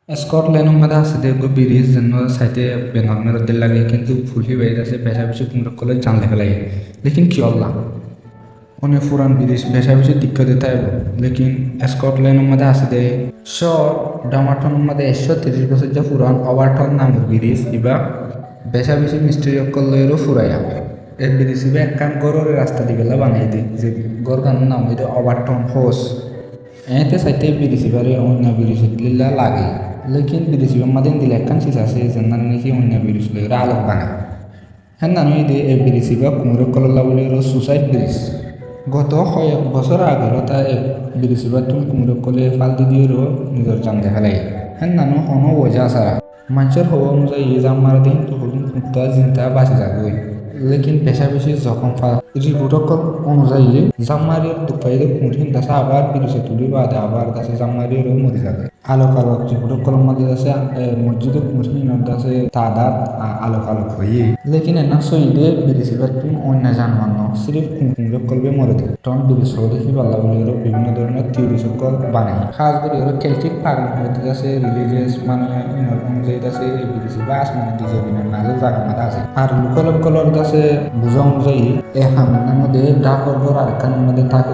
Scotland মধ্যে আছে দেখো ব্রিজ যেন সাইতে বেঙ্গল দিল লাগে কিন্তু ফুলহি বাইরে আছে বেশা বেশি কুমড়ো কলে জানলে ফেলাই লেকিন কি আল্লাহ অনেক পুরান ব্রিজ বেশা বেশি দিক্কত দিতে লেকিন স্কটল্যান্ড মধ্যে আছে দে শহর ডামাটন মধ্যে 130 বছর যে পুরান ওভারটন নামের ব্রিজ ইবা বেশা বেশি মিস্ত্রি করলেরও ফুরাইয়া এই ব্রিজ ইবা একখান গড়ের রাস্তা দিবেলা বানাই দিই যে গড়খানোর নাম হইতে ওভারটন হোস এতে সাইতে বিদেশিবারে অন্য বিদেশি দিল্লা লাগে লেকিন বিদেশি মাদিন দিলে একখান চিজ আছে যেন নাকি অন্য বিদেশি লইরা আলোক বানা হ্যাঁ নানুই দিয়ে এই বিদেশি বা কুমড়ো কললা বলে সুসাইড ব্রিজ গত কয়েক বছর আগেরও তা এক বিদেশি বা তুমি কুমড়ো কলে ফালতু দিয়েও নিজের জান দেখা লাগে হ্যাঁ নানু অনো ওজা সারা মানুষের হওয়া অনুযায়ী জাম মারা দিন তো হলুন কুত্তা চিন্তা বাঁচে যাবে লেকিন পেশা বেশি যখন রিপোর্টকল অনুযায়ী জাম্মারির দুপাইলে কুঁঠিন দাসে আবার বিদেশে তুলি বাদে আবার দাসে জাম্মারিরও মরে যাবে আলোক আলোক রিপোর্টকল মধ্যে আছে মসজিদে কুঁঠিন দাসে তাদাত আলোক আলোক হয়ে লেকিন এনা সইদে বিদেশি বা তুমি অন্য জানমান ন সিরিফ কুঁকুমরে কলবে মরে দিল তখন বিদেশ দেখি পাল্লা বলে বিভিন্ন ধরনের থিওরি সকল বানাই খাস করে ওরা কেল্টিক পাগল মধ্যে আছে রিলিজিয়াস মানে অনুযায়ী আছে বিদেশি বা আসমানি ডিজাইনের মাঝে জায়গা মাঝে আছে আর লোকাল কলর আছে বোঝা অনুযায়ী এই হামলার মধ্যে ডাকর ঘর আর কানের মধ্যে তাকে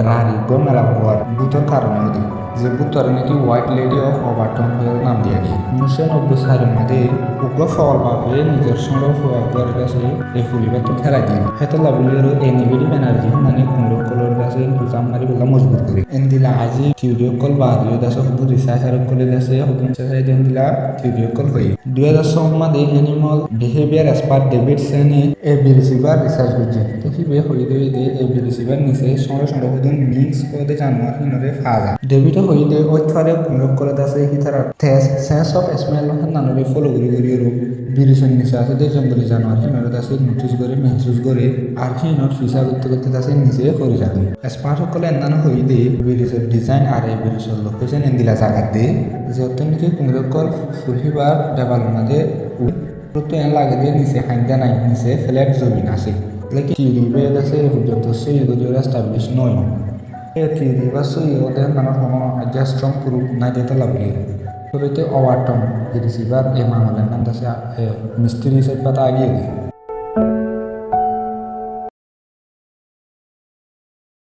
রাহারি গো মেলা হওয়ার ভূতের কারণে ওদি যে ভূতরে নাকি হোয়াইট লেডি অফ ওভারটন হয়ে নাম দিয়ে গিয়ে 1990 সালের মধ্যে উগ্র ফলভাবে নিজের সঙ্গে হওয়ার কাছে এই ফুলিবারকে ফেলাই দিল হেতে লাভলির এই নেগেটিভ এনার্জি মানে কুমড়ো কলর কাছে জাম মারি বলা মজবুত করি এন্দিলা আজি থিওরি কল বাদিও দাস হুদু রিসার্চ আর কলে দাসে হুদুন সাইড এন্দিলা থিওরি কল হই 2007 মধ্যে অ্যানিমাল বিহেভিয়ার এক্সপার্ট ডেভিড সেনি এই বিরিসিবার রিসার্চ করছে তো কি বে হই দে এই বিরিসিবার নিচে সঙ্গে সঙ্গে হুদুন মিক্স করে জানোয়ার হিনরে ফাজা ডেভিড হই দে ওইথারে কুমড়ো কলে দাসে হিতারা টেস্ট সেন্স অফ স্মেল নানরে ফলো করি বিরিসের নিচে আছে যে জঙ্গলি জানোয়ার হিনরে দাসে নোটিস করে মেহসুস করে আর হিনর ফিসা করতে করতে দাসে নিচে করে যাবে এক্সপার্ট সকলে এন্দানো হই দে বিরিসের ডিজাইন আর এই বিরিসের লোকেশন এন্দিলা জায়গা দে যেহেতু নাকি কুমড়ো কল ফুলহিবার ডেভাল মাঝে তো এন লাগে দিয়ে নিচে হাইন্দা নাই নিচে ফ্ল্যাট জমিন আছে লেকিন থিওরি বেদ আছে পর্যন্ত সেই যদি ওরা এস্টাবলিশ নয় এই থিওরি বা সেই ওদের মানে কোনো আজ্ঞা স্ট্রং প্রুফ নাই দিতে লাগবে তবে ওভারটন রিসিভার এই মামলার নাম আছে মিস্ত্রি হিসেবে আগিয়ে